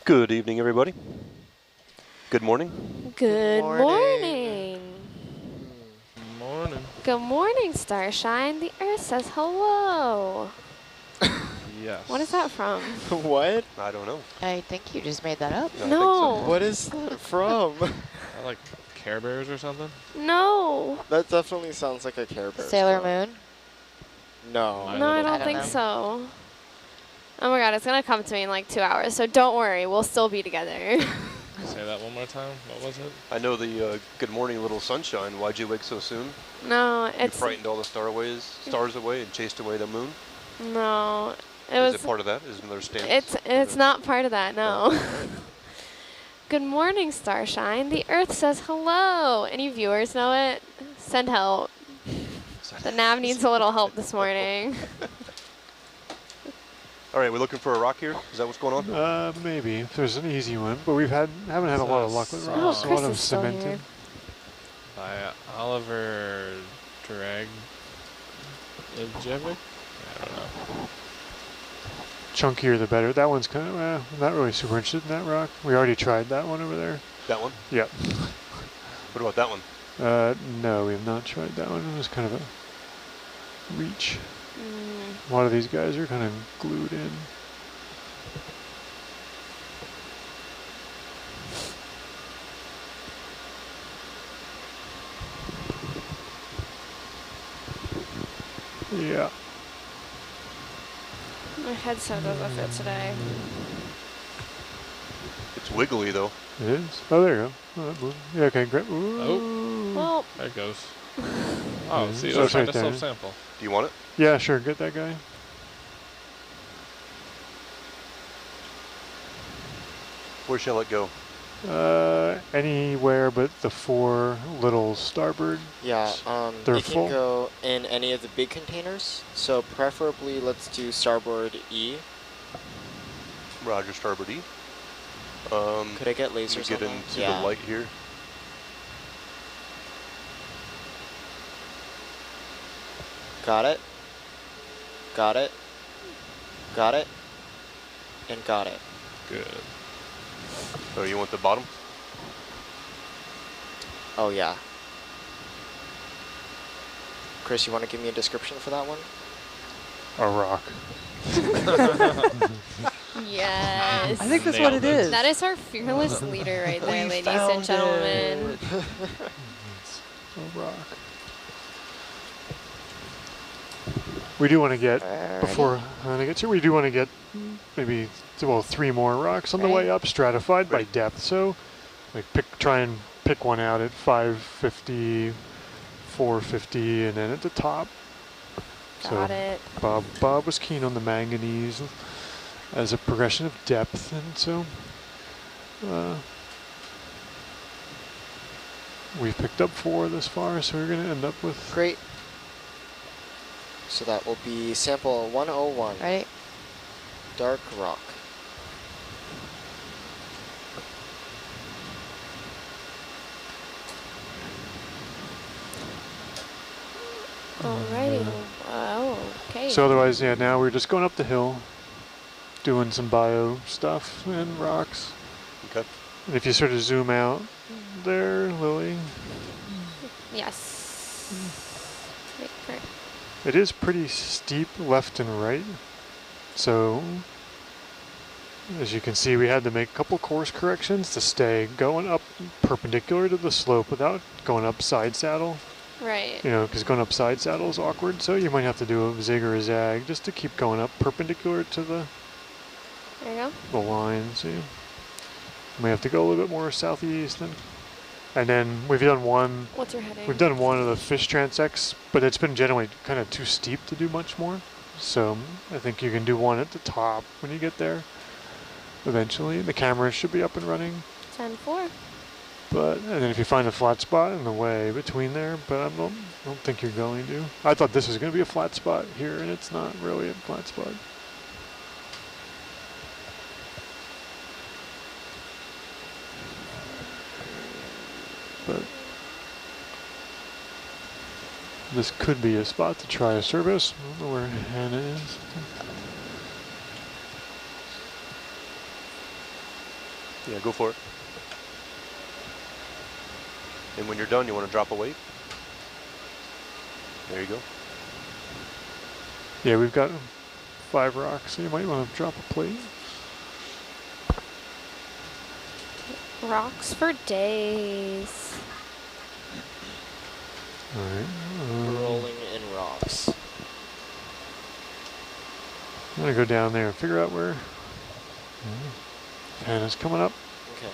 Good evening, everybody. Good morning. Good morning. Morning. Good morning, Starshine. The Earth says hello. Yes. What is that from? What? I don't know. I think you just made that up. I think No. so. What is that from? I like Care Bears or something? No. That definitely sounds like a Care Bears. Sailor song. Moon. No. My No, I Little don't I don't think know. so. Oh my god, it's going to come to me in like 2 hours, so don't worry. We'll still be together. Say that one more time. What was it? I know the good morning, little sunshine. Why'd you wake so soon? No, You it's... frightened all the stars away and chased away the moon? No. Is it part of that? Is another stance? It's not part of that, no. Oh. Good morning, Starshine. The Earth says hello. Any viewers know it? Send help. The nav needs a little help this morning. All right, we're looking for a rock here. Is that what's going on? Maybe if there's an easy one, but haven't had a lot of luck with Oh, rocks. A Chris lot of is still cemented. here. By Oliver Dragojevic? I don't know. Chunkier the better. That one's kind of not really super interested in that rock. We already tried that one over there. That one? Yep. What about that one? No, we have not tried that one. It was kind of a reach. A lot of these guys are kind of glued in. Yeah. My headset doesn't fit today. It's wiggly, though. It is? Oh, there you go. Oh, that blew. Yeah, okay, great. Oh. Well, There it goes. Oh, see, So I was it's trying right to there. self-sample. Do you want it? Yeah, sure, get that guy. Where shall it go? Anywhere but the 4 little starboard. Yeah, They're it can full? go in any of the big containers. So preferably let's do starboard E. Roger, starboard E. Could I get Let me lasers get on that? into Yeah. the light here. Got it. Got it. Got it. And got it. Good. Oh, you want the bottom? Oh, yeah. Chris, you want to give me a description for that one? A rock. yes. I think that's Nailed what it it. is. That is our fearless leader right there, We ladies and found gentlemen. It's a rock. We do want to get, before Hannah gets here, we do want to get maybe, well, 3 more rocks on the way up, stratified by depth. So, like, try and pick one out at 550, 450, and then at the top. Got it. Bob was keen on the manganese as a progression of depth, and so we've picked up 4 this far, so we're going to end up with... Great. So that will be sample 101. Ready? Dark rock. Alrighty. Oh, okay. So otherwise, yeah, now we're just going up the hill, doing some bio stuff and rocks. Okay. And if you sort of zoom out there, Lily, Yes. Wait for it. it is pretty steep left and right. So as you can see, we had to make a couple course corrections to stay going up perpendicular to the slope without going up side saddle. Right. You know, because going up side saddle is awkward, so you might have to do a zig or a zag just to keep going up perpendicular to the There you go. line. So you may have to go a little bit more southeast, and then we've done one. What's your heading? We've done one of the fish transects, but it's been generally kind of too steep to do much more. So I think you can do one at the top when you get there. Eventually, the camera should be up and running. 10-4. But and then if you find a flat spot in the way between there, but I don't think you're going to. I thought this was going to be a flat spot here, and it's not really a flat spot. But this could be a spot to try a service. I don't know where Hannah is. Yeah, go for it. And when you're done, you want to drop a weight. There you go. Yeah, we've got 5 rocks, so you might want to drop a plate. Rocks for days. Alright. Rolling in rocks. I'm gonna go down there and figure out where Hannah's coming up. Okay.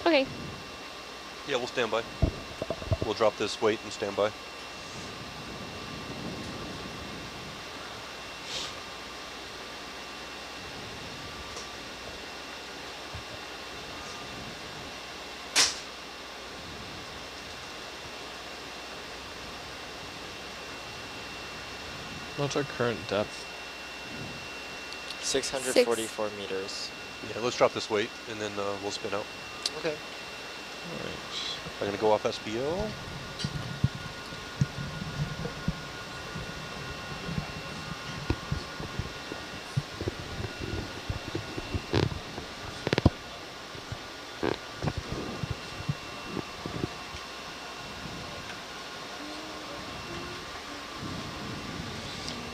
Okay. Yeah, we'll stand by. We'll drop this weight and stand by. What's our current depth? 644 meters. Yeah, let's drop this weight and then we'll spin out. Okay. Alright. I'm going to go off SBO.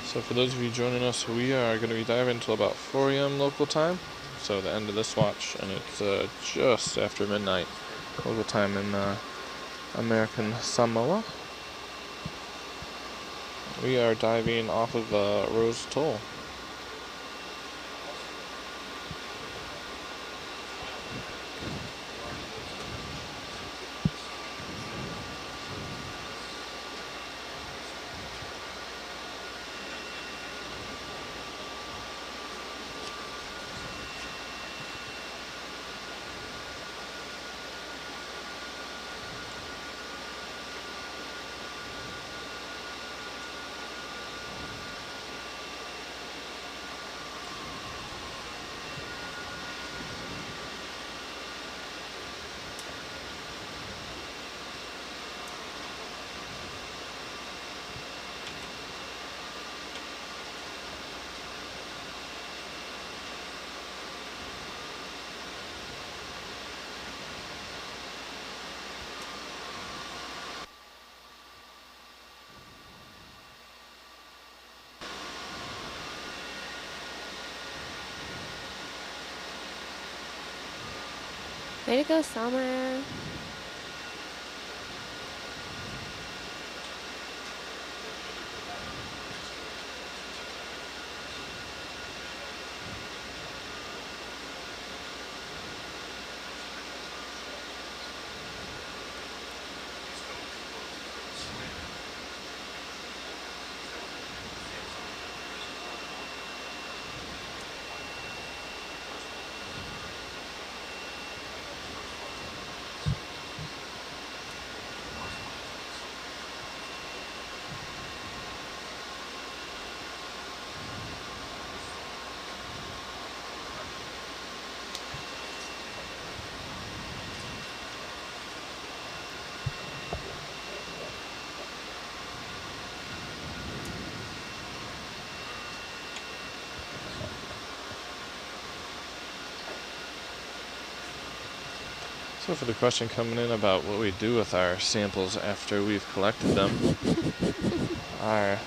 So for those of you joining us, we are going to be diving until about 4 a.m. local time. So the end of this watch, and it's just after midnight local time in American Samoa. We are diving off of Rose Atoll. Way to go, Summer. So for the question coming in about what we do with our samples after we've collected them, our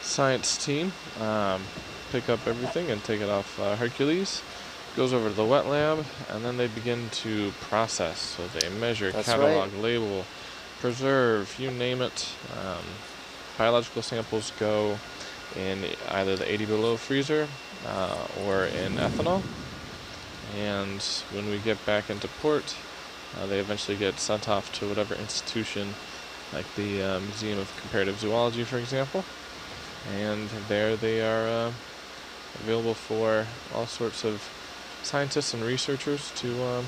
science team pick up everything and take it off Hercules, goes over to the wet lab, and then they begin to process. So they measure, That's catalog, right. label, preserve, you name it. Biological samples go in either the 80 below freezer or in ethanol. And when we get back into port, they eventually get sent off to whatever institution, like the Museum of Comparative Zoology, for example. And there they are available for all sorts of scientists and researchers to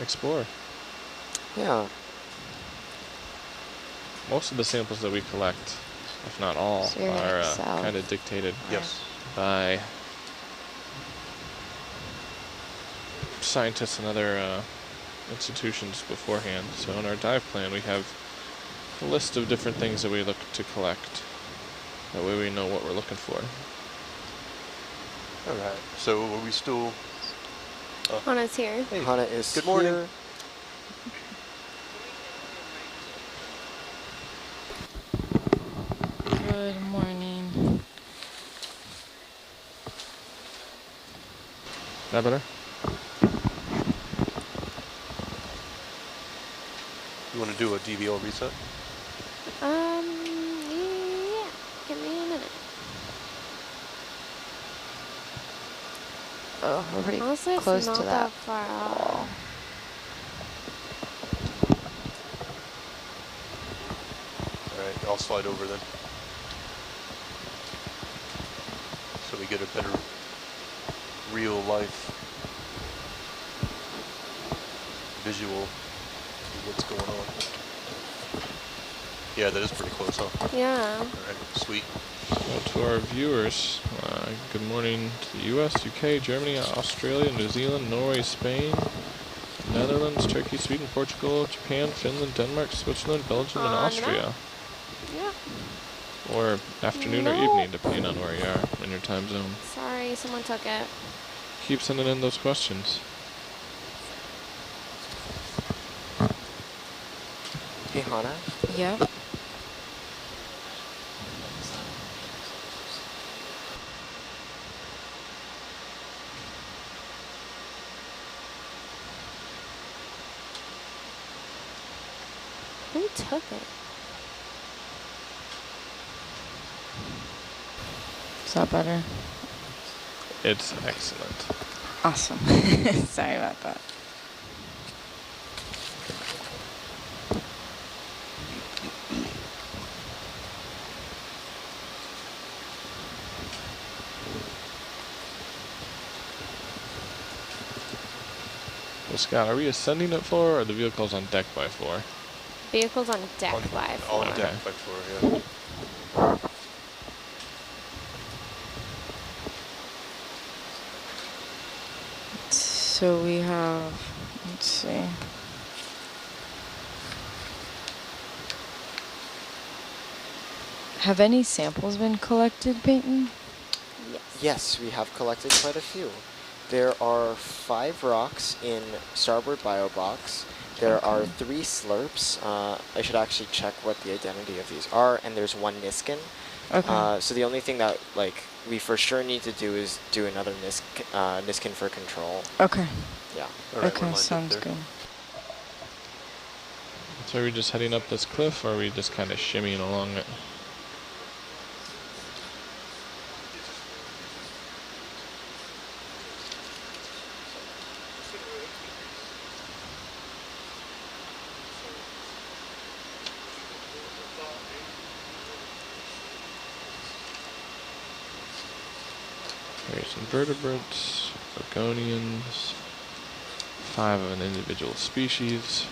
explore. Yeah. Most of the samples that we collect, if not all, So you're are south. kind of dictated Yes. by scientists and other institutions beforehand. So in our dive plan, we have a list of different things that we look to collect. That way we know what we're looking for. All right. So are we still Hana's here. Hey, Hana is good morning. here. Good morning. That better? You want to do a DVL reset? Yeah. Give me a minute. Oh, we're pretty Honestly, close it's not to that. that far out. Alright, I'll slide over then. So we get a better real life visual of what's going on. Yeah, that is pretty close, huh? Yeah. Alright, sweet. So to our viewers, good morning to the US, UK, Germany, Australia, New Zealand, Norway, Spain, Netherlands, Turkey, Sweden, Portugal, Japan, Finland, Denmark, Switzerland, Belgium, and Austria. Yeah. Or afternoon or evening, depending on where you are in your time zone. Sorry, someone took it. Keep sending in those questions. Hey, Hana. Yep. Who took it? Is that better? It's excellent. Awesome. Sorry about that. Well, Scott, are we ascending at 4 or the vehicle's on deck by 4? Vehicles on deck On- by On 4. deck by 4, yeah. So we have, let's see. Have any samples been collected, Peyton? Yes. Yes, we have collected quite a few. There are 5 rocks in starboard bio box. There are 3 slurps. I should actually check what the identity of these are, and there's 1 Niskin. Okay. So the only thing that we for sure need to do is do another Niskin for control. Okay. Yeah. All right, we're Okay, lined up sounds there. good. So are we just heading up this cliff or are we just kind of shimmying along it? Various invertebrates, Gorgonians, 5 of an individual species.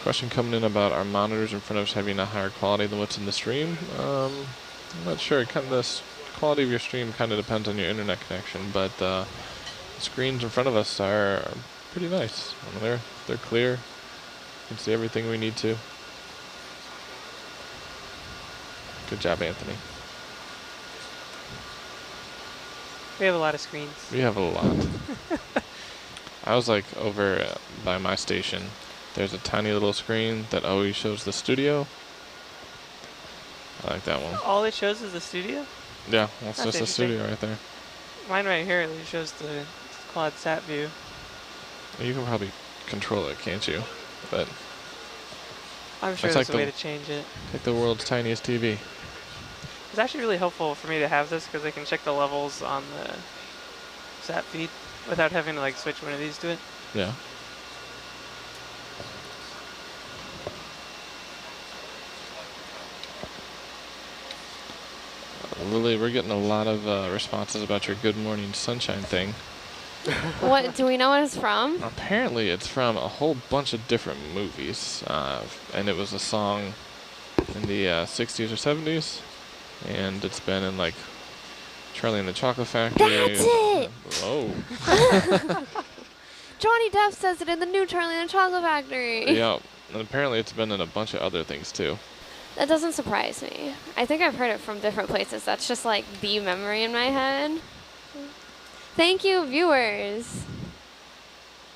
Question coming in about our monitors in front of us having a higher quality than what's in the stream. I'm not sure. Kind of the quality of your stream kind of depends on your internet connection, but the screens in front of us are pretty nice. I mean, they're clear. You can see everything we need to. Good job, Anthony. We have a lot of screens. We have a lot. I was like over by my station. There's a tiny little screen that always shows the studio. I like that one. All it shows is the studio? Yeah, that's just the interesting. studio right there. Mine right here, it shows the quad sat view. You can probably control it, can't you? But I'm sure It's there's like a way the- to change it. like the world's tiniest TV. It's actually really helpful for me to have this because I can check the levels on the sat feed without having to like switch one of these to it. Yeah. Lily, we're getting a lot of responses about your Good Morning Sunshine thing. What, do we know what it's from? Apparently it's from a whole bunch of different movies, and it was a song in the 60s or 70s, and it's been in like Charlie and the Chocolate Factory. That's it! Oh. Johnny Depp says it in the new Charlie and the Chocolate Factory. Yeah, and apparently it's been in a bunch of other things too. That doesn't surprise me. I think I've heard it from different places. That's just like the memory in my head. Thank you, viewers.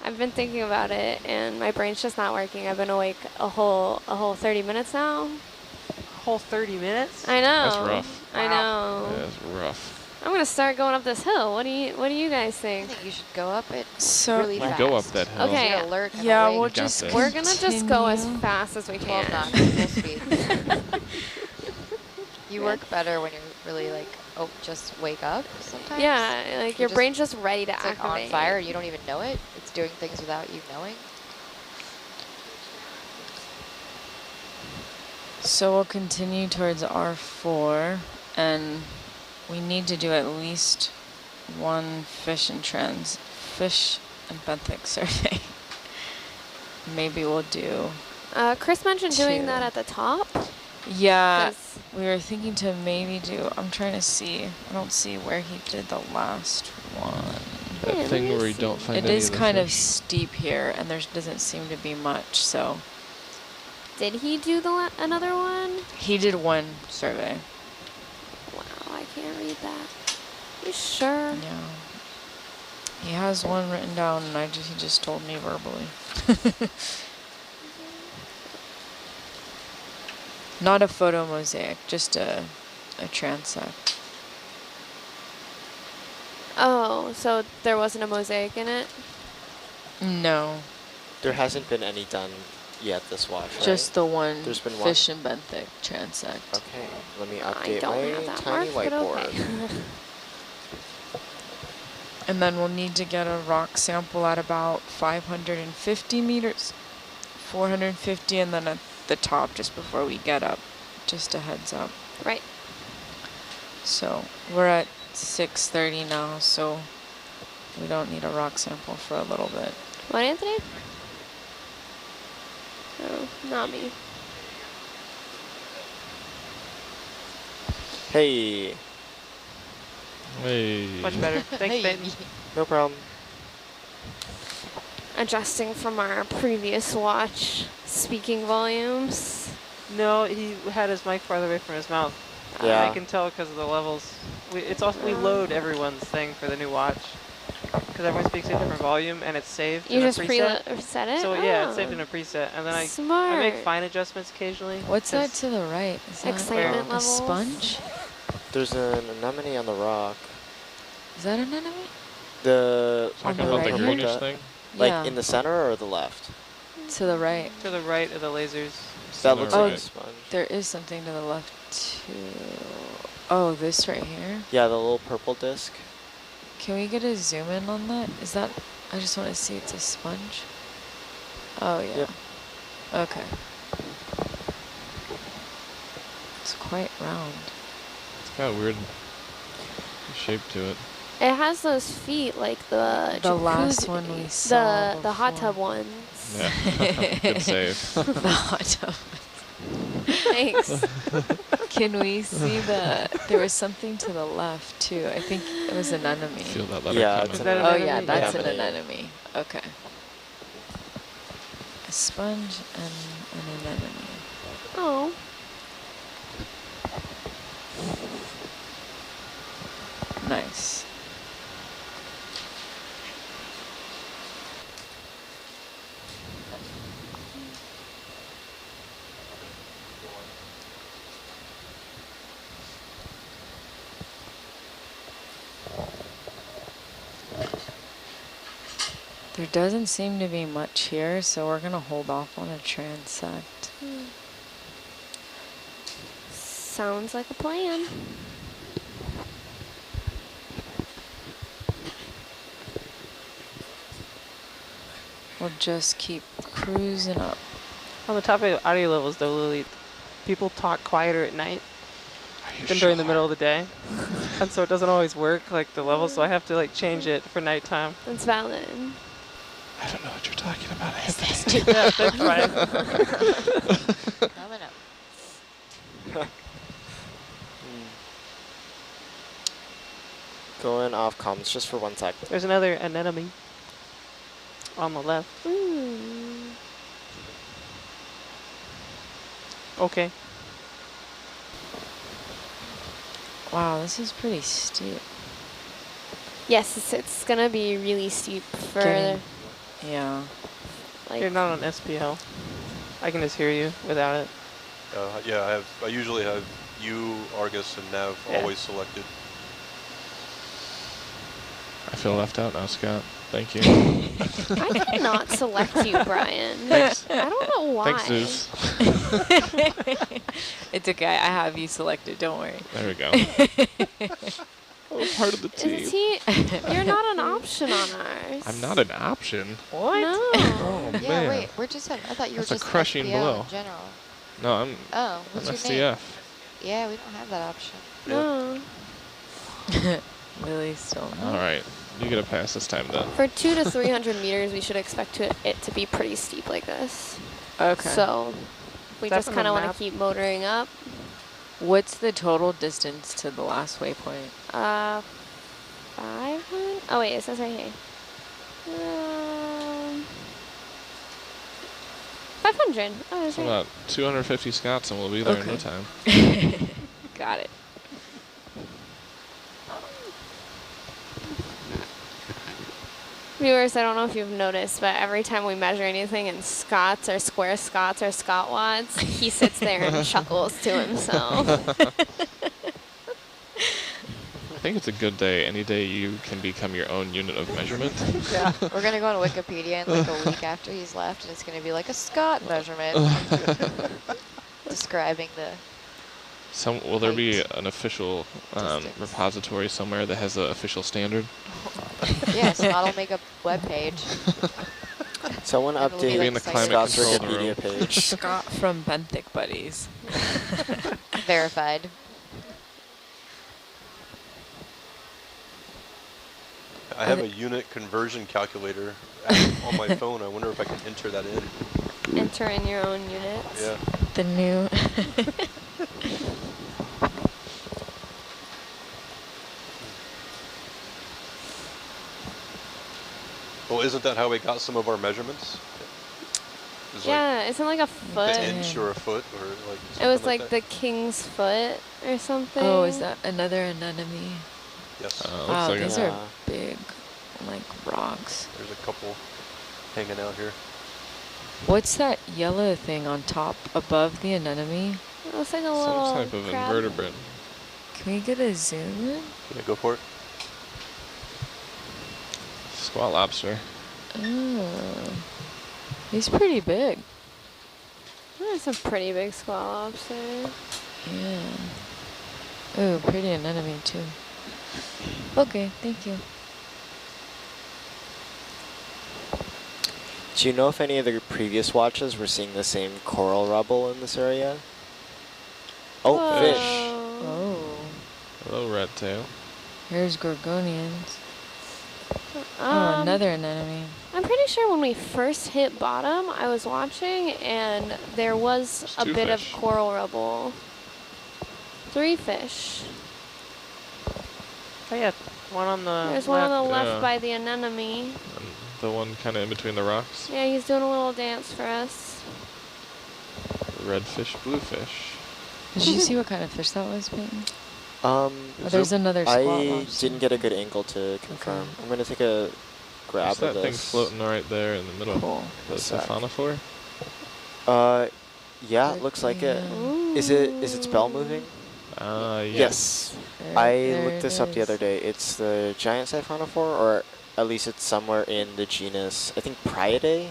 I've been thinking about it, and my brain's just not working. I've been awake a whole 30 minutes now. A whole 30 minutes? I know. That's rough. I know. That's rough. I'm gonna start going up this hill. What do you guys I think? think you should go up it So really You fast. go up that hill. Okay. Get alert and yeah, awake. we'll got just this. We're gonna just go as continue. fast as we 12 can. knots, full speed. You work better when you're really like, just wake up sometimes. Yeah, like You're your brain's just ready to It's like activate. on fire. You don't even know it. It's doing things without you knowing. So we'll continue towards R4, and we need to do at least one fish and benthic survey. Maybe we'll do. Chris mentioned doing Two. that at the top. Yeah, 'Cause we were thinking to maybe do. I'm trying to see. I don't see where he did the last one. That Yeah, thing let me where you see. don't find It any is of the kind of fish. steep here, and there doesn't seem to be much. So Did he do another one? he did one survey. Wow, I can't read that. You sure? Yeah. He has one written down, and he just told me verbally. Not a photo mosaic, just a transect. Oh, so there wasn't a mosaic in it? No, There hasn't been any done yet this watch, right? just the one There's been fish and benthic transect. Okay, let me I update don't have my that tiny marked, but whiteboard. okay. And then we'll need to get a rock sample at about 550 meters, 450, and then at the top just before we get up, just a heads up. Right. So we're at 6:30 now, so we don't need a rock sample for a little bit. What, Anthony? Oh, not me. Hey, Hey. Much better. Thanks, Hey. Peyton. no problem. Adjusting from our previous watch speaking volumes. No, he had his mic farther away from his mouth. Yeah. I can tell because of the levels. We load everyone's thing for the new watch because everyone speaks a different volume and it's saved You in just a preset. preset it? So yeah, it's Oh, saved in a preset, and then I smart. make fine adjustments occasionally. What's that 'cause to the right? Is that Excitement a levels? sponge? There's an anemone on the rock. Is that an enemy? The On Talking the about the right here? greenish thing? like yeah, in the center or the left? to the right. To the right of the lasers. That looks Oh, like a sponge. There is something to the left too. Oh, this right here. Yeah, the little purple disc. Can we get a zoom in on that? Is that? I just want to see it's a sponge. Oh yeah. Yep. Okay. It's quite round. It's got a weird shape to it. It has those feet like the last jacuzzi- one we saw the hot before. tub ones. Yeah. Good save. The hot tub. Thanks. Can we see the? There was something to the left too. I think it was an enemy. Feel that letter Yeah, coming. it's Is that an Oh enemy? yeah, that's Yeah. an anemone. Okay. A sponge and an anemone. Oh. Nice. There doesn't seem to be much here, so we're gonna hold off on a transect. Sounds like a plan. We'll just keep cruising up. On the topic of audio levels, though, Lily, people talk quieter at night than during the middle of the day, and so it doesn't always work like the levels. So I have to like change it for nighttime. That's valid. I don't know what you're talking about, Anthony. Yeah, that's fine. Coming up. Going off comms just for 1 sec. There's another anemone on the left. Mm. Okay. Wow, this is pretty steep. Yes, it's gonna be really steep for Getting- Yeah. like. You're not on SPL. I can just hear you without it. Yeah, I usually have you, Argus, and Nav Yeah. always selected. I feel left out now, Scott. Thank you. I did not select you, Brian. Thanks. I don't know why. Thanks, Zeus. It's okay. I have you selected. Don't worry. There we go. Oh, part of the team. Is he? You're not an option on ours. I'm not an option. What? No. Oh, Yeah, man. wait, we're just I thought you That's were a just crushing SPL blow. in general. No, I'm Oh, what's your SDF. name? Yeah, we don't have that option. No. Really still not. All right. You get a pass this time, then. For 200 to 300 meters, we should expect it to be pretty steep like this. Okay. So we Is that just from kind the of want map? to keep motoring up. What's the total distance to the last waypoint? 500? Oh wait, it says right here. 500. Oh, that's So right. about 250 Scots, and we'll be there in no Okay. time. Got it. Viewers, I don't know if you've noticed, but every time we measure anything in Scots or square Scots or Scott watts, he sits there and chuckles to himself. I think it's a good day. Any day you can become your own unit of measurement. Yeah. We're going to go on Wikipedia in like a week after he's left, and it's going to be like a Scott measurement. Describing the... Will there be Height. an official Distance. repository somewhere that has an official standard? Yes, I'll make a web page. Someone It'll be update like in the climate Scott's control Wikipedia room. page. Scott from Benthic Buddies. Verified. I have a unit conversion calculator app on my phone. I wonder if I can enter that in. Enter in your own units. Yeah. The new... Well, isn't that how we got some of our measurements? It was Yeah, isn't it like a like foot? the inch or a foot or like It was something like that. the king's foot or something. Oh, is that another anemone? Yes. Looks Wow, like these it. are big, like rocks. There's a couple hanging out here. What's that yellow thing on top above the anemone? It looks like a little Some type of crab. invertebrate. Can we get a zoom in? Yeah, go for it. Squat lobster. Oh, he's pretty big. That's a pretty big squat lobster. Yeah. Oh, pretty anemone too. Okay, thank you. Do you know if any of the previous watches were seeing the same coral rubble in this area? Oh, Whoa. fish. Oh, Hello, red tail. here's gorgonians. Oh, another anemone. I'm pretty sure when we first hit bottom, I was watching and there was There's a 2 bit fish. of coral rubble. 3 fish. Oh yeah, one on the There's one on the left Yeah. by the anemone. And the one kind of in between the rocks. Yeah, he's doing a little dance for us. Red fish, blue fish. Did you see what kind of fish that was, Peyton? Um, Oh, there's another squat I lobster. didn't get a good angle to confirm. I'm going to take a grab What's of that thing this. floating right there in the middle? Cool. The What's that? siphonophore? Yeah, it looks like it. Ooh. Is its bell moving? Yeah. Yes. There- I there looked it this up the is. other day. It's the giant siphonophore, or at least it's somewhere in the genus, I think Praidae?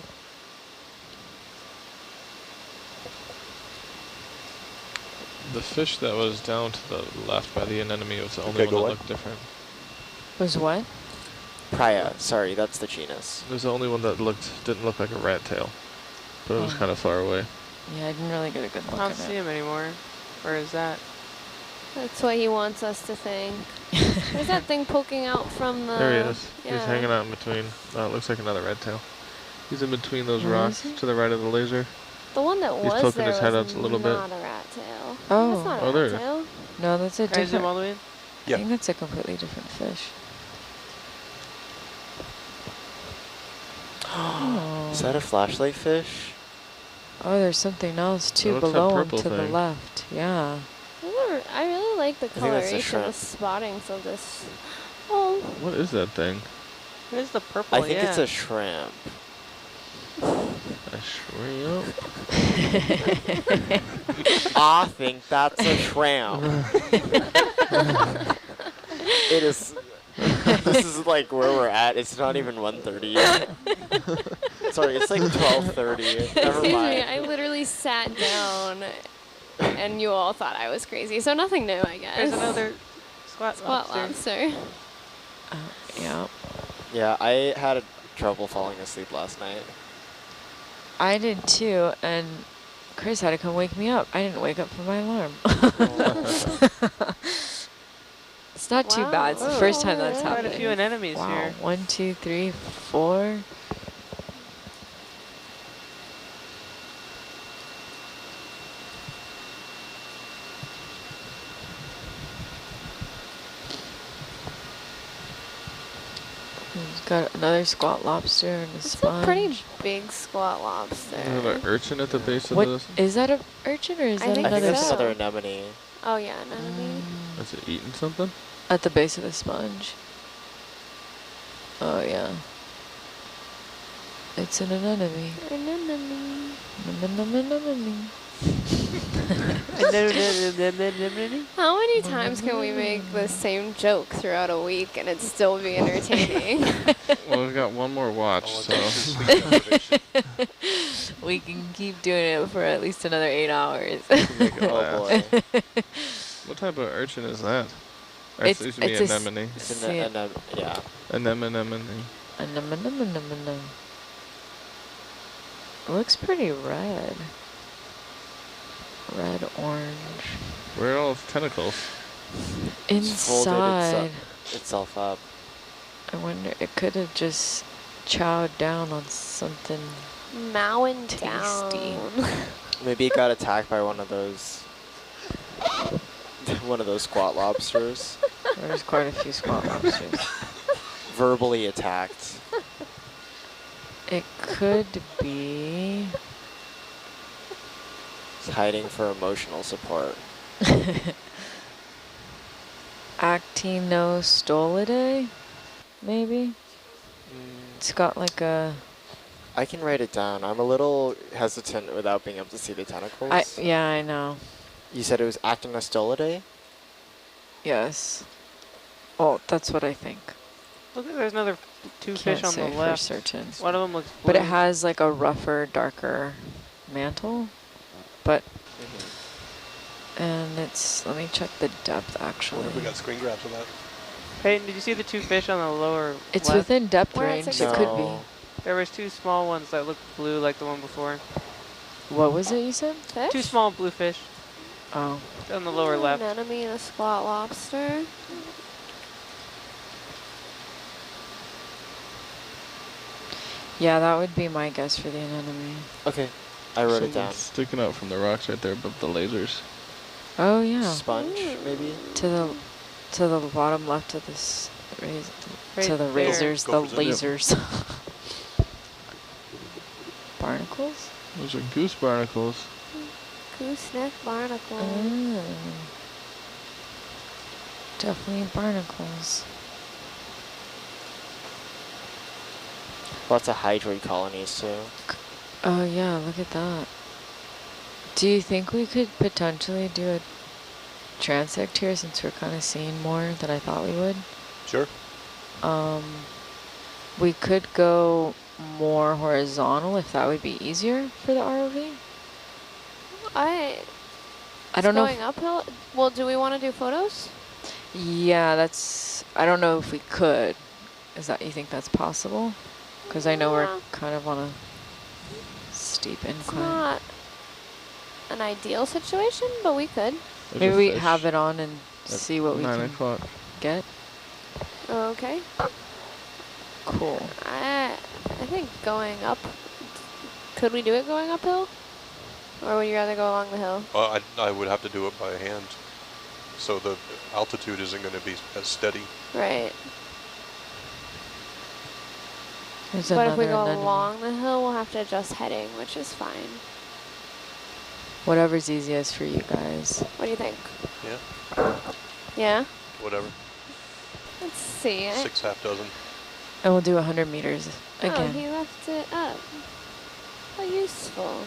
The fish that was down to the left by the anemone was the only Okay, one go that away. looked different. Was what? Praia, sorry, that's the genus. It was the only one that didn't look like a rat tail, but it was Oh. kind of far away. Yeah, I didn't really get a good I look don't at see it. him anymore. Where is that? That's what he wants us to think. There's that thing poking out from the... There he is. Yeah. He's hanging out in between. Oh, it looks like another red tail. He's in between those Where rocks is he? to the right of the laser. The one that He's was poking there his head was out a little bit. not a rat tail. Oh. That's not Oh, a there it rat is. tail. No, that's a Can I zoom different... all the way in? Yeah. I think that's a completely different fish. Oh. Is that a flashlight fish? Oh, there's something else too looks that below him purple to the thing. left. Yeah. I really like like the think that's a coloration, the shrimp. spottings of this. Oh, What is that thing? Where's the purple? I think yeah. it's a shrimp. A shrimp? I think that's a shrimp. It is. This is like where we're at. It's not even 1:30 yet. Sorry, it's like 12:30. Never excuse me, mind. I literally sat down and you all thought I was crazy, so nothing new, I guess. There's another squat Squat lobster. lobster. Yeah. Yeah, I had trouble falling asleep last night. I did too, and Chris had to come wake me up. I didn't wake up from my alarm. It's not too bad. It's the first time that's Quite happened. a few anemones Wow. here. 1, 2, 3, 4. He's got another squat lobster and a It's sponge. a pretty big squat lobster. Is that an urchin at the base of What this? is that, a urchin or is I that think I think another that's so. another anemone. Oh yeah, anemone. Is it eating something? at the base of the sponge? Oh yeah. It's an anemone. Anemone. Anemone. How many times can we make the same joke throughout a week and it still be entertaining? Well, we've got one more watch, Oh, so. it's just sleep deprivation. We can keep doing it for at least another 8 hours. Oh boy. What type of urchin is that? Or It's- excuse me, it's a s- anemone. It's See it. yeah. Anemone. Anemone. It looks pretty red. Red, orange. Where are all its tentacles? It's folded Inside. itself up. I wonder, it could have just chowed down on something. Mowing Tasty. down. Maybe it got attacked by one of those squat lobsters. There's quite a few squat lobsters. Verbally attacked. It could be. It's hiding for emotional support. Actinostolidae, maybe? It's got like a. I can write it down. I'm a little hesitant without being able to see the tentacles. Yeah, I know. You said it was Actinostolidae? Yes. Oh, that's what I think. Look, there's another two Can't fish on say the for left. certain. One of them looks blue. But it has like a rougher, darker mantle. But, and it's, let me check the depth I actually. wonder if we got screen grabs of that. Peyton, did you see the two fish on the lower It's left? within depth Where range, it's it could No. There was two small ones that looked blue like the one before. be. What was it you said? Fish? Two small blue fish Oh. on the lower left. An anemone and a squat lobster. Yeah, that would be my guess for the anemone. Okay, I wrote it Something down. sticking out from the rocks right there above the lasers. Oh yeah. Sponge, maybe? To the bottom left of this Right to the there. razors, Go the for zip. lasers. Barnacles? Those are goose barnacles. Gooseneck barnacle. Oh. Definitely barnacles. Lots of hydroid colonies too. Oh yeah, look at that. Do you think we could potentially do a transect here since we're kind of seeing more than I thought we would? Sure. We could go more horizontal if that would be easier for the ROV. I don't know. Going uphill? Well, do we want to do photos? Yeah, that's. I don't know if we could. Is that, you think that's possible? Because I know we're Yeah. kind of on a steep It's incline. not an ideal situation, but we could. There's Maybe a we fish have it on and at see what we 9 can o'clock. get. Okay. Cool. I think going up. Could we do it going uphill? Or would you rather go along the hill? I would have to do it by hand. So the altitude isn't going to be as steady. Right. There's But if we another go anemone. along the hill, we'll have to adjust heading, which is fine. Whatever's easiest for you guys. What do you think? Yeah, Yeah? whatever. Let's see. 6 half dozen. And we'll do 100 meters Oh, again. he left it up. How useful.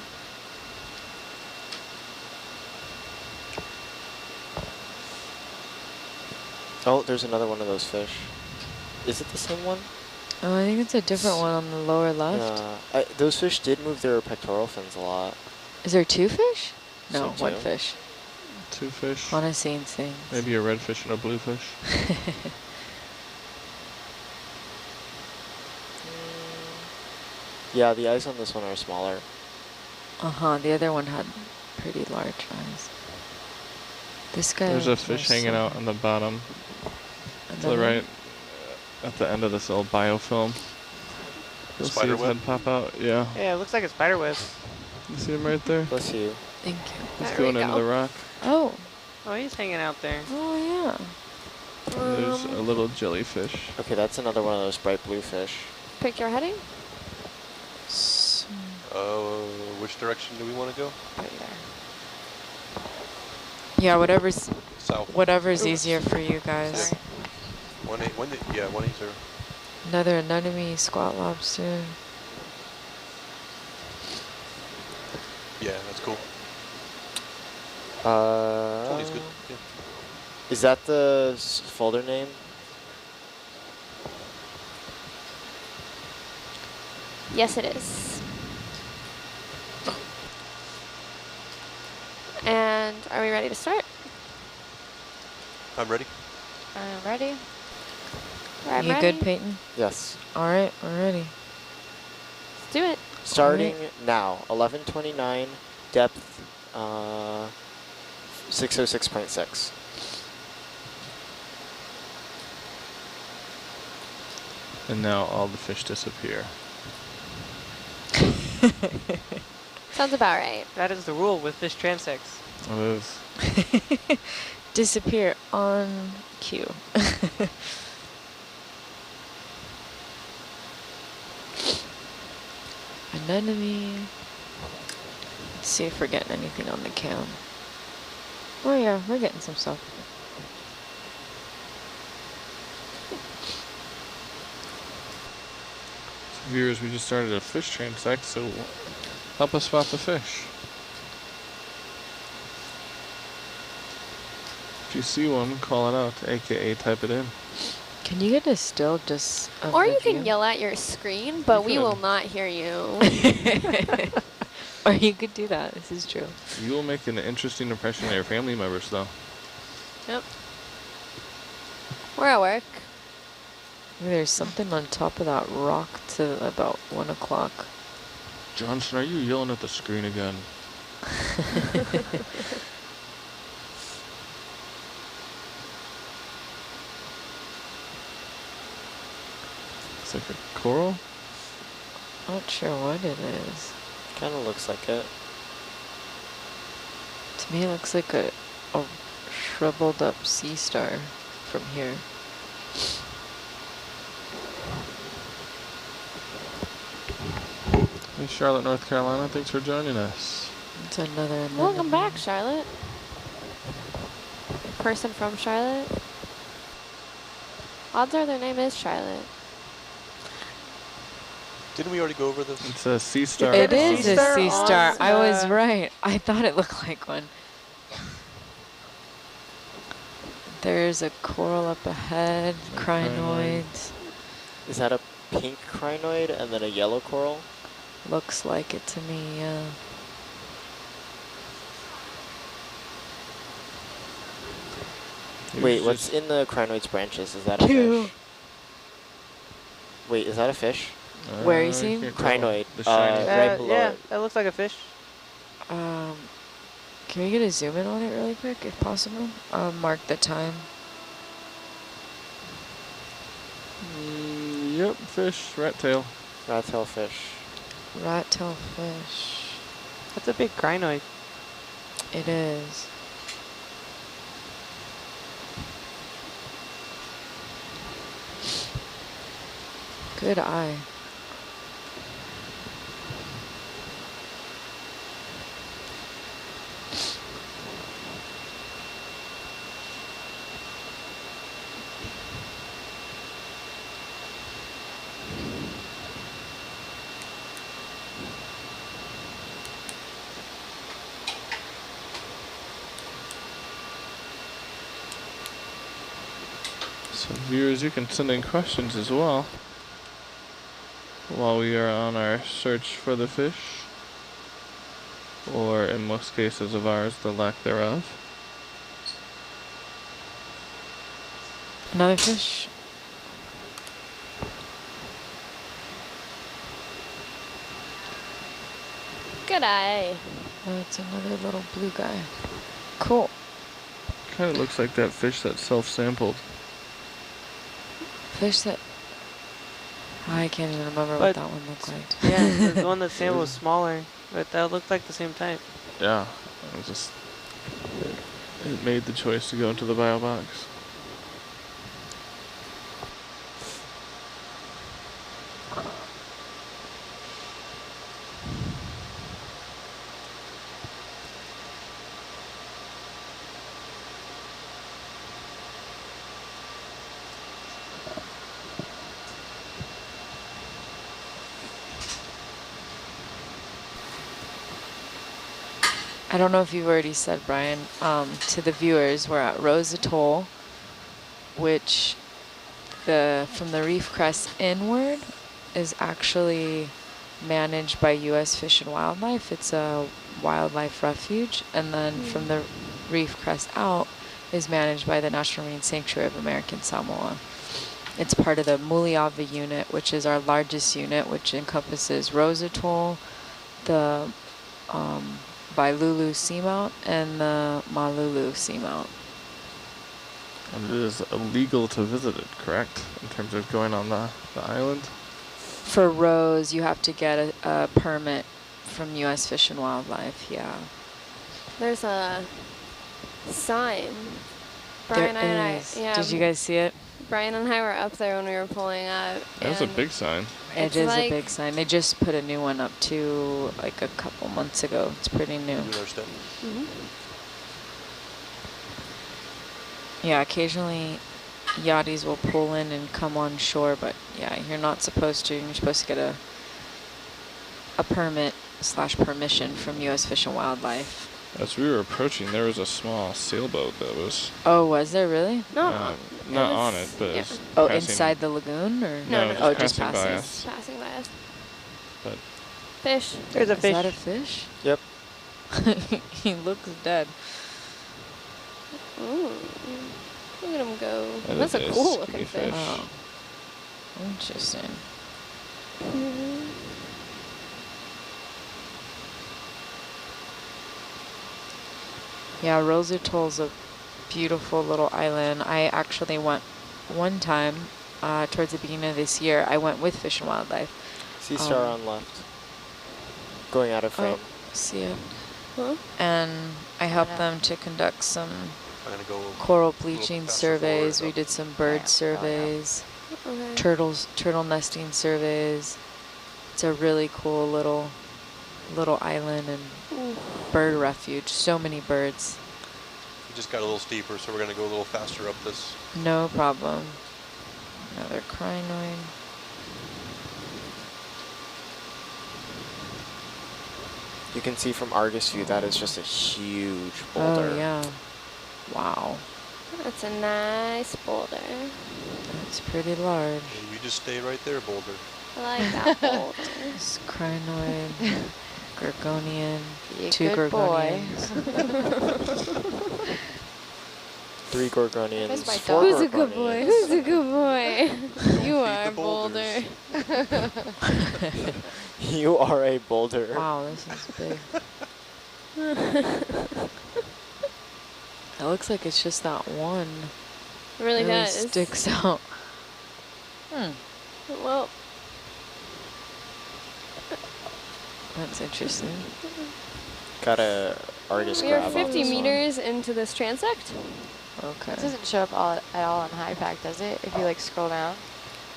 Oh, there's another one of those fish. Is it the same one? Oh, I think it's a different one on the lower left. Those fish did move their pectoral fins a lot. Is there 2 fish? No, So 1 2. fish. 2 fish. On a scene thing. Maybe a red fish and a blue fish. Yeah, the eyes on this one are smaller. The other one had pretty large eyes. This guy. There's a was fish more hanging out on the bottom. To the right, at the end of this old biofilm. You'll see Spider his web? head pop out. Yeah. Yeah, it looks like a spider web. You see him right there? Bless you. Thank you. He's There going we into go. the rock. Oh. Oh, he's hanging out there. Oh, yeah. There's a little jellyfish. Okay, that's another one of those bright blue fish. Pick your heading? Which direction do we want to go? Right there. Yeah, whatever's South. easier for you guys. Sorry. 180. Another anemone squat lobster. Yeah, that's cool. 20's good. Yeah. Is that the folder name? Yes, it is. And are we ready to start? I'm ready. I'm ready. I'm You ready. good, Peyton? Yes. All right, we're ready. Let's do it. Starting now. 1129, depth 606.6. And now all the fish disappear. Sounds about right. That is the rule with fish transects. It is. Disappear on cue. Anemone. Let's see if we're getting anything on the cam. Oh yeah, we're getting some stuff. So viewers, we just started a fish transect, so help us spot the fish. If you see one, call it out, aka type it in. Can you get a still just of Or the you can view? yell at your screen, but we could. will not hear you. Or you could do that. This is true. You will make an interesting impression on your family members, though. Yep. We're at work. There's something on top of that rock to about 1 o'clock. Johnson, are you yelling at the screen again? It's like a coral? Not sure what it is. Kind of looks like it. To me, it looks like a shriveled up sea star from here. Hey, Charlotte, North Carolina, thanks for joining us. It's another anemone. Welcome back, Charlotte. Person from Charlotte. Odds are their name is Charlotte. Didn't we already go over this? It's a sea star. It a is sea a star sea on star. I was the- right. I thought it looked like one. There's a coral up ahead, crinoids. Is that a pink crinoid and then a yellow coral? Looks like it to me, yeah. Wait, what's in the crinoid's branches? Is that a Ew. fish? Wait, is that a fish? Where are you seeing? can't tell. Crinoid. The shiny. Right below Yeah, it. that looks like a fish. Can we get a zoom in on it really quick, if possible? Mark the time. Yep, fish, rat tail. Rat tail fish. Rat tail fish. That's a big crinoid. It is. Good eye. So viewers, you can send in questions as well while we are on our search for the fish, or in most cases of ours, the lack thereof. Another fish? Good eye. Oh, it's another little blue guy. Cool. Kind of looks like that fish that self-sampled. Fish that... I can't even remember what But- that one looked like. Yeah, the one that sampled was smaller, but that looked like the same type. Yeah, it just it made the choice to go into the bio box. I don't know if you've already said, Brian, to the viewers, we're at Rose Atoll, which from the reef crest inward is actually managed by U.S. Fish and Wildlife. It's a wildlife refuge. And then from the reef crest out is managed by the National Marine Sanctuary of American Samoa. It's part of the Muliava unit, which is our largest unit, which encompasses Rose Atoll, the Bailulu Seamount, and the Malulu Seamount. And it is illegal to visit it, correct? In terms of going on the island? For Rose, you have to get a permit from U.S. Fish and Wildlife, yeah. There's a sign. There Brian and I, is. yeah. Did you guys see it? Brian and I were up there when we were pulling up. That's a and big sign. It it's is like- a big sign. They just put a new one up too, like a couple months ago. It's pretty new. Doing our stuff. Mhm. Yeah, occasionally yachties will pull in and come on shore, but yeah, you're not supposed to. You're supposed to get a permit / permission from U.S. Fish and Wildlife. As we were approaching, there was a small sailboat that was Oh, was there really? No, not was- on it, but yeah. it was Oh, passing- inside the lagoon, or No, just oh, just passing by passing. us. passing by us. But Fish. There's a Is fish. that a fish? Yep. He looks dead. Ooh. Look at him go. That That's is a a cool skinny looking fish. fish. Oh, interesting. Mhm. Yeah, Rose Atoll's a beautiful little island. I actually went one time towards the beginning of this year. I went with Fish and Wildlife. Sea star on left. Going out of frame. See it? Huh? And I helped them to conduct some I'm gonna go. coral bleaching faster surveys. forward. We did some bird Yeah. surveys, Okay. turtle nesting surveys. It's a really cool little island and Ooh. bird refuge. So many birds. We just got a little steeper, so we're gonna go a little faster up this. No problem. Another crinoid. You can see from Argus view that is just a huge boulder. Oh yeah. Wow. That's a nice boulder. That's pretty large. Hey, you just stay right there, Boulder. I like that boulder. This crinoid, Gorgonian, Be a two good boy. Gorgonians. 3 Gorgonians, Where's my 4 dog? Who's a good boy? Gorgonians. Who's a good boy? You feed are, the boulders. Boulder. You are a boulder. Wow, this is big. It looks like it's just that one. It really does. Sticks out. Well, That's interesting. Got a Argus we are crab on 50 this one. meters into this transect. Okay. It doesn't show up at all on high pack, does it? If you like scroll down,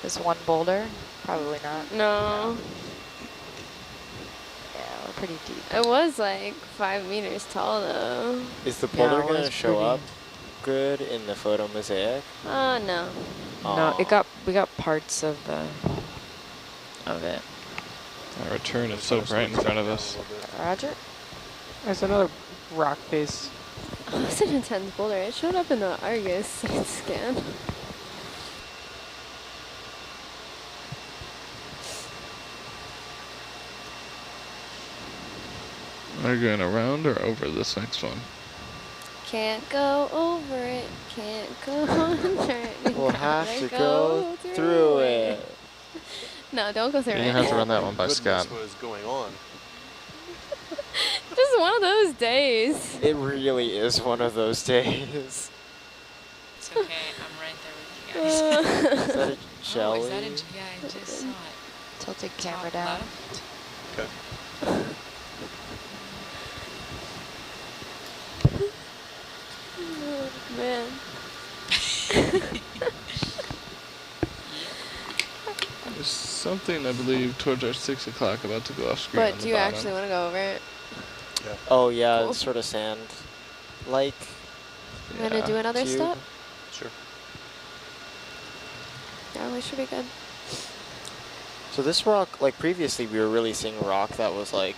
this one boulder, probably not. No, Yeah, we're pretty deep. it was like 5 meters tall though. Is the Yeah, boulder it going to was show pretty. up good in the photo mosaic? No. No, Aw. we got parts of it. Our return is so bright in front of us. Roger. There's another rock face. Oh, it's an intense boulder. It showed up in the Argus side scan. Are you going around or over this next one? Can't go over it. Can't go under it. We'll have to go through it. No, don't go through You it. have to run that one by Goodness, Scott. what is going on? Just one of those days. It really is one of those days. It's okay. I'm right there with you guys. Is that a Oh, jelly? is that a, yeah, I just saw it. Tilted camera Top down. left. Okay. Oh, man. There's something, I believe, towards our 6 o'clock about to go off screen. on But the do you bottom. actually want to go over it? Oh yeah, Cool. it's sort of sand. Like, I'm going to do another Cube. step? Sure. Yeah, we should be good. so this rock, like previously we were really seeing rock that was like,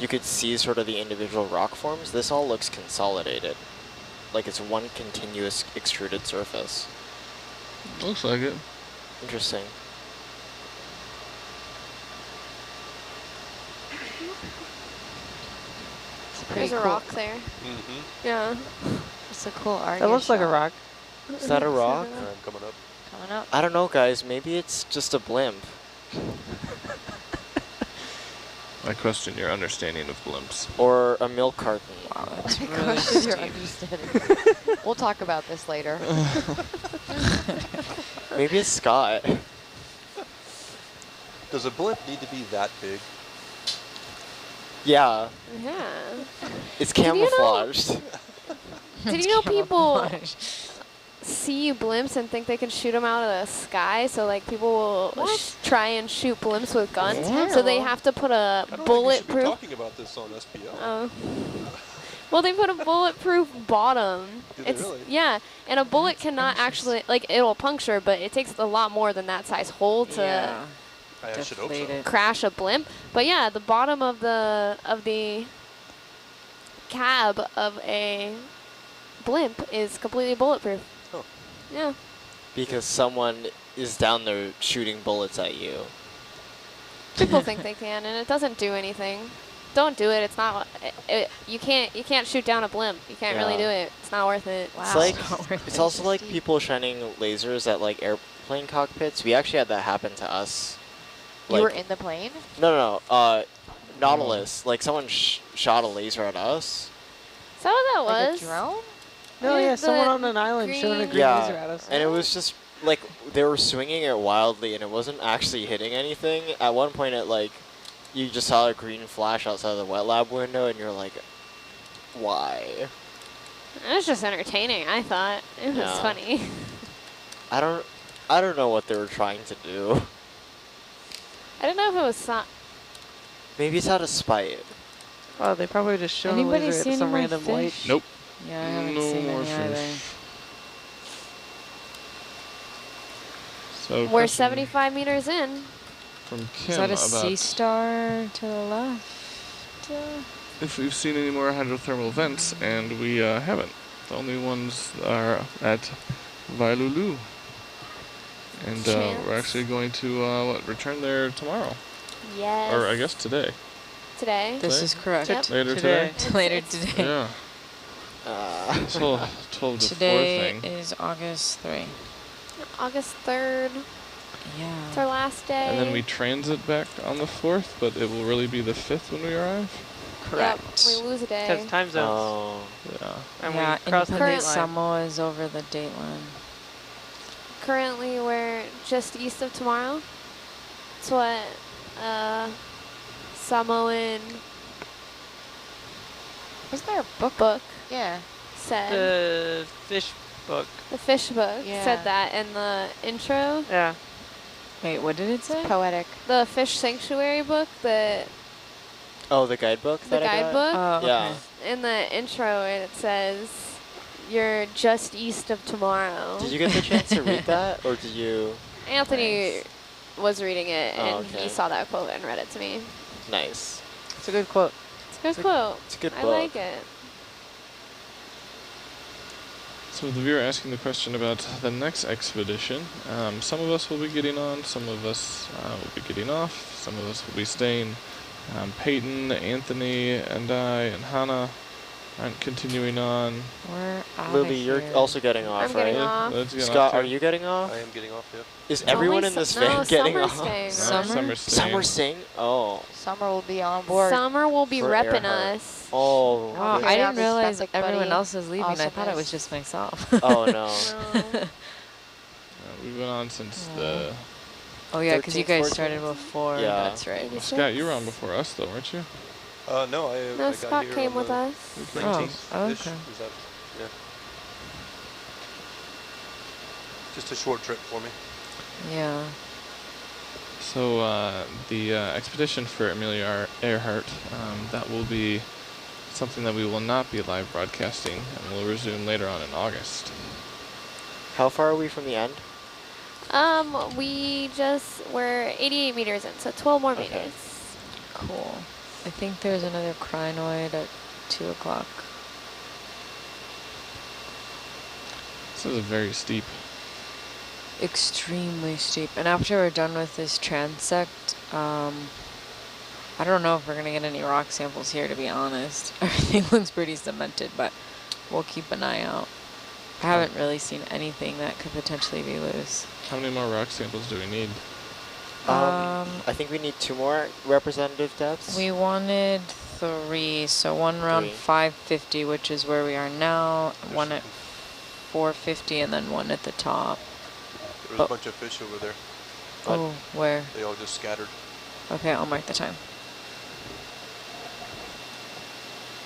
you could see sort of the individual rock forms. This all looks consolidated. Like it's one continuous extruded surface. Looks like it. Interesting. It's pretty There's a cool. rock there. Mm-hmm. Yeah. It's a cool art. That looks like a rock. Is that a rock? I'm coming up. Coming up. I don't know, guys. Maybe it's just a blimp. I question your understanding of blimps. Or a milk carton. Wow, that's I really question your steep. understanding. We'll talk about this later. Maybe it's Scott. Does a blimp need to be that big? Yeah, Yeah. it's Did you know- camouflaged. Did you know people see blimps and think they can shoot them out of the sky? So like people will try and shoot blimps with guns. So they have to put a I don't think we should be bulletproof. talking about this on SPL. Oh. Well, they put a bulletproof bottom. Do they really? Yeah, and a bullet cannot actually like it'll puncture, but it takes a lot more than that size hole to Yeah. I should hope so. Deflated. crash a blimp. But yeah, the bottom of the cab of a blimp is completely bulletproof. Oh. Yeah. Because someone is down there shooting bullets at you. People think they can, and it doesn't do anything. Don't do it. It's not. You can't shoot down a blimp. You can't really do Yeah. it. It's not worth it. Wow. It's like, not worth it's it. also like people shining lasers at like airplane cockpits. We actually had that happen to us. You were Like- in the plane? No. Nautilus. Like someone shot a laser at us. Is that what that Like was? a drone? No, Yeah, yeah, someone the on an island shooting a green- green Yeah, laser at us. and it was just like they were swinging it wildly, and it wasn't actually hitting anything. At one point, it like you just saw a green flash outside of the wet lab window, and you're like, why? It was just entertaining. I thought it was Yeah. funny. I don't know what they were trying to do. I don't know if it was Maybe it's out of spite. Oh, they probably just showed a Anybody laser see at any some more random light. fish? Nope. Yeah, I haven't No seen more any either. fish. So We're question 75 meters in. from Kim Is that a about sea star to the left? if we've seen any more hydrothermal vents, and we haven't. The only ones are at Vailulu. And Chance. we're actually going to return there tomorrow, Yes. or I guess today. Today. This Today? is correct. Yep. Later Today. today. Later It's- today. Yeah. This whole 12 to 4 Today thing. is August 3. August 3rd. It's our Yeah. last day. And then we transit back on the 4th, but it will really be the 5th when we arrive. Correct. Yep, we lose a day. Because time zones. Oh, Yeah. And Yeah, we cross the Independent date line. Samoa is over the date line. Currently, we're just east of tomorrow. That's what Samoan Wasn't there a book Yeah. said. The fish book. The fish book Yeah. said that in the intro. Yeah. Wait, what did it say? Poetic. The fish sanctuary book, the the guidebook. the that I got? guidebook. Oh, okay. Yeah. In the intro, it says, "You're just east of tomorrow." Did you get the chance to read that, or did you? Anthony was reading it, Oh, and okay. he saw that quote and read it to me. Nice. It's a good quote. It's a good quote. It's a good I book. like it. So the viewer asking the question about the next expedition. Some of us will be getting on, some of us will be getting off, some of us will be staying Peyton, Anthony, and I, and Hannah aren't continuing on. We're out Lily, you're also getting off, I'm right? getting off. Let's get Scott, off are too. you getting off? I am getting off, yep. Is Only everyone in this no, van getting Summer's off? staying No, Summer? Summer's staying. Summer Singh? Oh. Summer will be on board. Summer will be For repping Earhart. us. Oh. Wow, Okay. I Yeah, didn't the realize Spentic everyone buddy else was leaving. I thought it awesomeness. was just myself. Oh, no. No. We've been on since Aw. the... Oh yeah, because you 13th, guys 14th? started before. Yeah. That's right. 86? Scott, you were on before us though, weren't you? No, I No, got Scott here came on with the us. 19th-ish. Oh, okay. Is that, yeah. Just a short trip for me. Yeah. So the expedition for Amelia Earhart, that will be something that we will not be live broadcasting, and will resume later on in August. How far are we from the end? We're 88 meters in, so 12 more Okay. meters. Cool. I think there's another crinoid at 2 o'clock. This is very steep. Extremely steep. And after we're done with this transect, I don't know if we're going to get any rock samples here, to be honest. Everything looks pretty cemented, but we'll keep an eye out. I haven't really seen anything that could potentially be loose. How many more rock samples do we need? I think we need 2 more representative depths. We wanted 3, so one around 3. 550, which is where we are now, one at 450, and then one at the top. There was a bunch of fish over there. What? Oh, where? They all just scattered. Okay, I'll mark the time.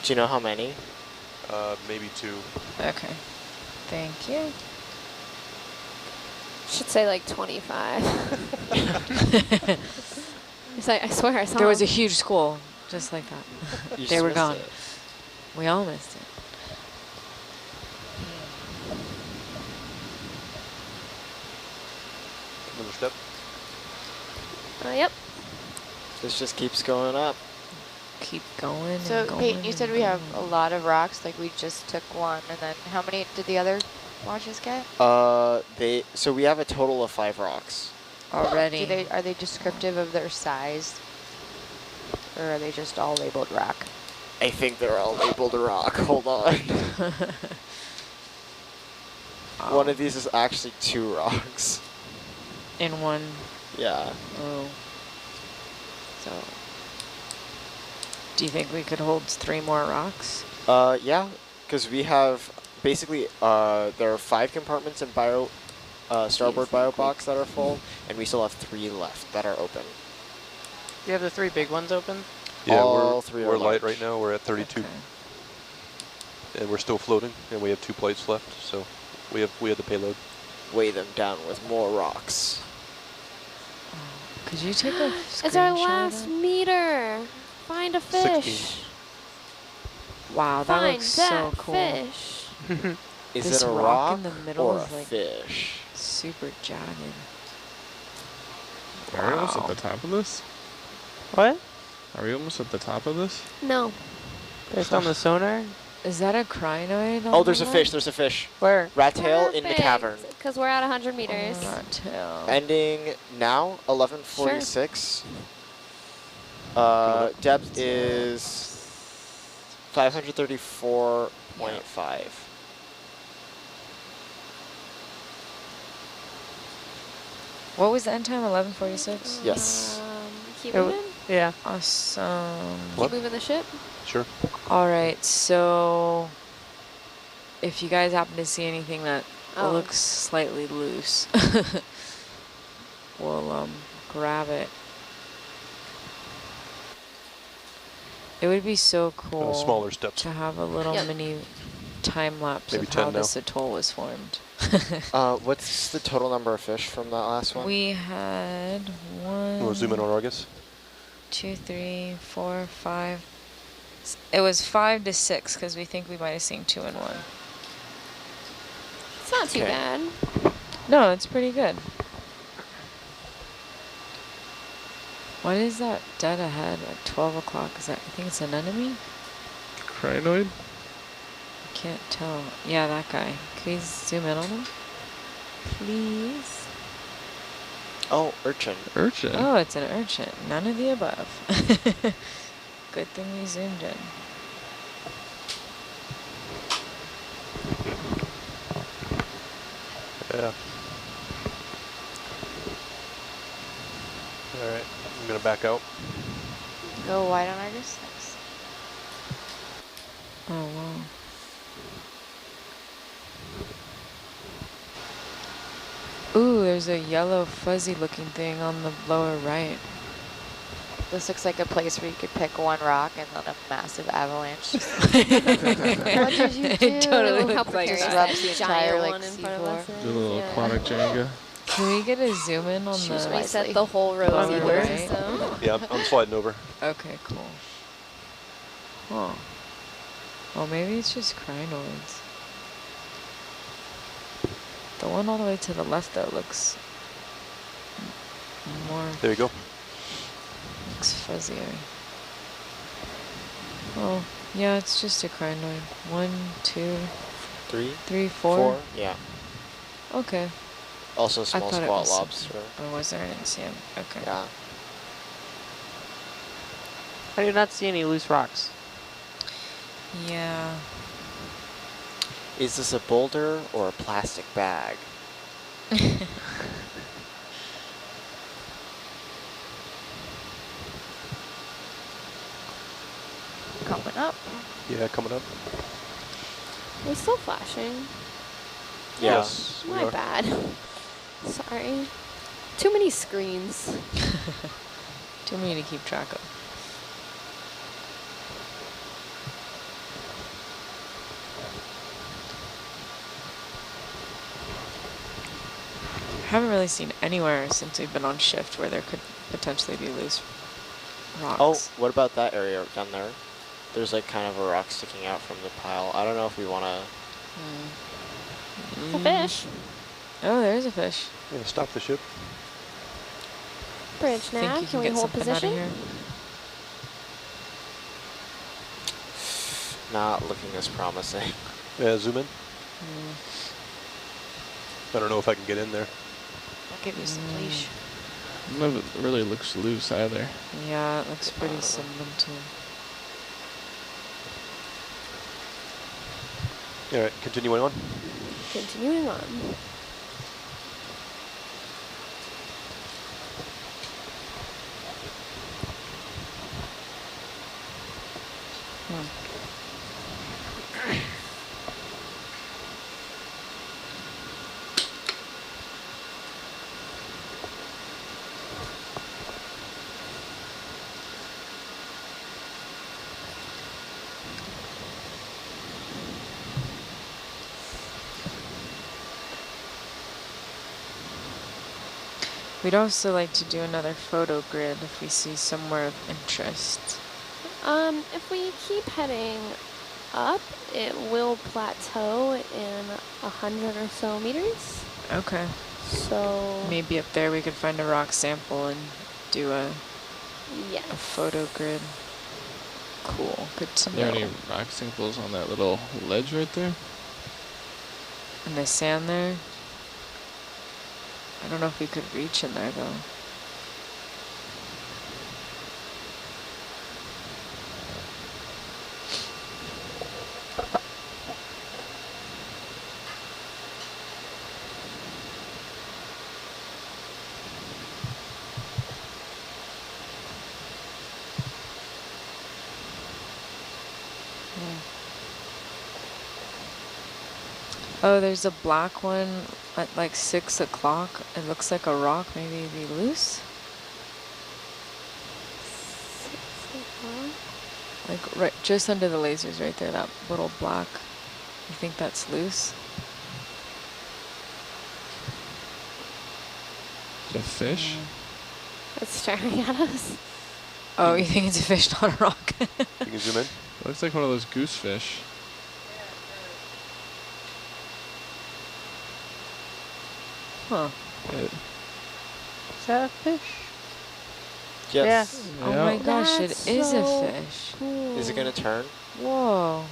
Do you know how many? Maybe 2. Okay, thank you. Should say like 25. It's like, I swear I saw There was a him. huge school, just like that. You They just were missed gone. it. We all missed it. Another step. Yep. This just keeps going up. Keep going So, and going. Peyton, you said and we have a going. lot of rocks. Like, we just took one, and then how many did the other launches get? So we have a total of 5 rocks. Already. Are they descriptive of their size? Or are they just all labeled rock? I think they're all labeled rock. Hold on. One of these is actually 2 rocks. In one. Yeah. Oh. So. Do you think we could hold 3 more rocks? Yeah, because we have basically there are 5 compartments in starboard bio box that are full, and we still have 3 left that are open. You have the 3 big ones open? Yeah, All 3 are we're light large. right now. We're at 32, Okay. and we're still floating, and we have 2 plates left. So we have the payload. Weigh them down with more rocks. Could you take a screenshot? It's our last of- meter. Find a fish. 16. Wow, that Find looks that so cool. fish. Is This it a rock rock in the middle or a is like- fish? Super jagged. Are we almost at Wow. the top of this? What? Are we almost at the top of this? No. Based on the sonar? Is that a crinoid? Oh, there's a fish. There's a fish. Where? Rat tail in the cavern. Because we're at 100 meters. Tail. Ending now, 1146. Depth is 534.5. What was the end time? 11:46. Yes. Keep It w- moving. Yeah. Awesome. What? Keep moving the ship. Sure. All right, so if you guys happen to see anything that Oh. looks slightly loose, we'll grab it. It would be so cool Smaller steps. to have a little Yep. mini time lapse Maybe of how 10 now. this atoll was formed. What's the total number of fish from that last one? We had You want to zoom in on Argus? 2, 3, 4, 5. It was 5 to 6 because we think we might have seen 2 and 1. It's not too Okay. bad. No, it's pretty good. What is that dead ahead at 12 o'clock? Is that, I think it's an enemy? Crinoid? I can't tell. Yeah, that guy. Can we zoom in on him? Please? Oh, urchin. Urchin. Oh, it's an urchin. None of the above. Good thing we zoomed in. Yeah. All right, I'm gonna back out. Go wide on Argus. Thanks. Oh, wow. Ooh, there's a yellow fuzzy looking thing on the lower right. This looks like a place where you could pick one rock and then a massive avalanche. What did you do? It totally How looks like precarious that. that The giant entire, like, one in front of us seafloor. is. Do a little Yeah. aquatic Jenga. Can we get a zoom in on Choose the... wisely. Reset the whole row Lower of right. system. Yeah, I'm sliding over. Okay, cool. Huh. Oh, maybe it's just crinoids. The one all the way to the left, though, looks more... There you go. Looks fuzzier. Oh, yeah, it's just a crinoid. 1, 2, 3, 3, 4. 4. Yeah. Okay. Also small thought it squat was lobster. Oh, was there? I didn't see him. Okay. Yeah. I do not see any loose rocks. Yeah. Is this a boulder or a plastic bag? Coming up. Yeah, coming up. We're still flashing. Yeah. Yes, we My are. bad. Sorry. Too many screens. Too many to keep track of. Haven't really seen anywhere since we've been on shift where there could potentially be loose rocks. Oh, what about that area down there? There's like kind of a rock sticking out from the pile. I don't know if we want to... It's a fish. Oh, there's a fish. Yeah, stop the ship. Bridge Think now. you Can we get hold something out of position? here? Not looking as promising. Yeah, zoom in. I don't know if I can get in there. I'll give you some leash. None of it really looks loose either. Yeah, it looks pretty sedimental. All right, continuing on. Continuing on. We'd also like to do another photo grid if we see somewhere of interest. If we keep heading up, it will plateau in 100 or so meters. Okay. So Maybe up there we could find a rock sample and do a yes. photo grid. Cool. Good to Are there know. any rock samples on that little ledge right there? And the sand there. I don't know if we could reach in there though. Oh, there's a black one at like 6 o'clock. It looks like a rock, maybe it'd be loose. Like right just under the lasers right there, that little black. You think that's loose? Is it a fish? It's staring at us. Oh, you think it's a fish, not a rock? You can zoom in. It looks like one of those goosefish. Huh. Is that a fish? Yes. Oh my gosh, That's it is so a fish. cool. Is it going to turn? Whoa.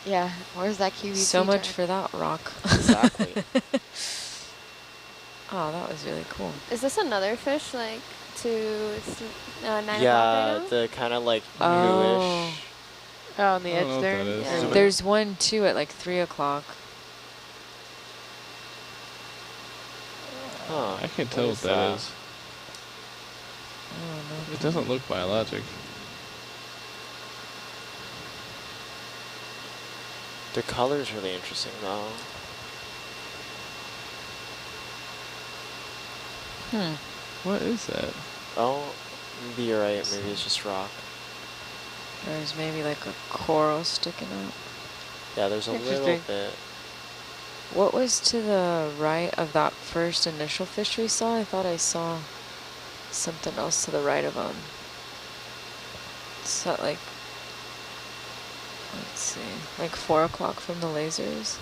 Yeah, where's that QVC So much turn? for that rock. Exactly. Oh, that was really cool. Is this another fish like to 9 o'clock Yeah, right now? the kind of like Oh. bluish. Oh, on the I don't know edge what there. that is. Yeah. There's one too at like 3 o'clock. Huh. I can't tell what that is. I don't know. It doesn't look biologic. The color's really interesting though. What is that? Oh, maybe you're right. Maybe it's just rock. There's maybe like a coral sticking out. Yeah, there's a little Interesting. bit. What was to the right of that first initial fish we saw? I thought I saw something else to the right of them. It's at like, let's see, like 4 o'clock from the lasers.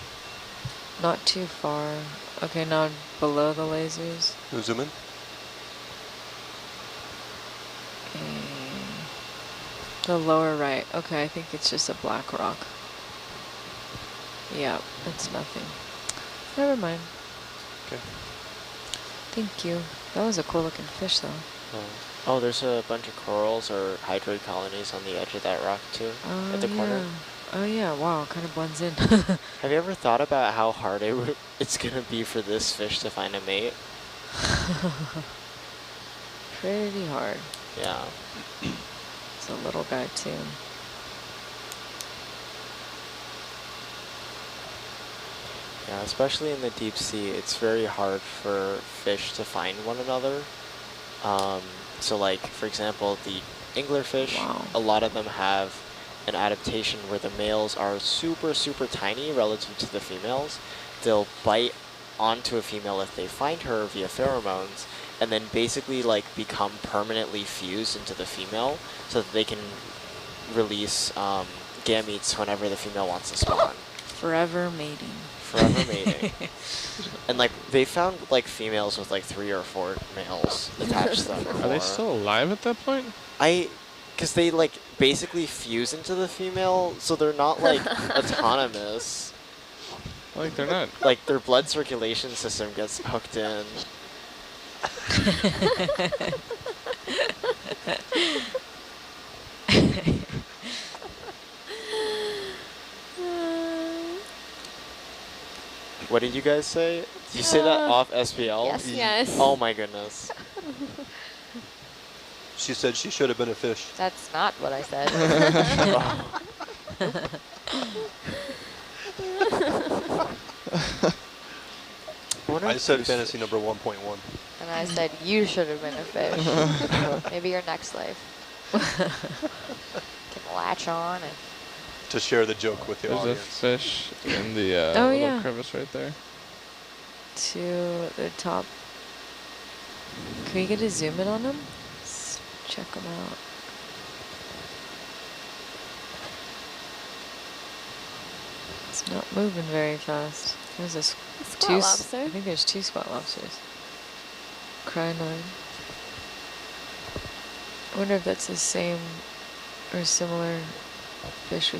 Not too far. Okay, now below the lasers. Zoom in. The lower right. Okay, I think it's just a black rock. Yeah, it's nothing. Never mind. Okay. Thank you. That was a cool looking fish though. Oh, there's a bunch of corals or hydroid colonies on the edge of that rock too, Oh, at the corner. yeah. Oh yeah, wow, kind of blends in. Have you ever thought about how hard it's gonna be for this fish to find a mate? Pretty hard. Yeah. It's a little guy too. Yeah, especially in the deep sea, it's very hard for fish to find one another. So like, for example, the anglerfish, Wow. a lot of them have an adaptation where the males are super, super tiny relative to the females. They'll bite onto a female if they find her via pheromones, and then basically like become permanently fused into the female so that they can release gametes whenever the female wants to spawn. Forever mating. Forever mating. And like they found like females with like 3 or 4 males attached to them. Are they before. still alive at that point? Because they like basically fuse into the female, so they're not like autonomous. Like they're not. Like their blood circulation system gets hooked in. What did you guys say? Did you say that off SPL? Yes. Yes. Oh my goodness. She said she should have been a fish. That's not what I said. I said fantasy number 1.1. And I said you should have been a fish. Maybe your next life. Can latch on and To share the joke with the There's a audience. fish in the Oh, little yeah. crevice right there. To the top. Can we get a zoom in on them? Let's check them out. It's not moving very fast. There's a Squat lobster. I think there's 2 squat lobsters. Crinoid. I wonder if that's the same or similar fish we saw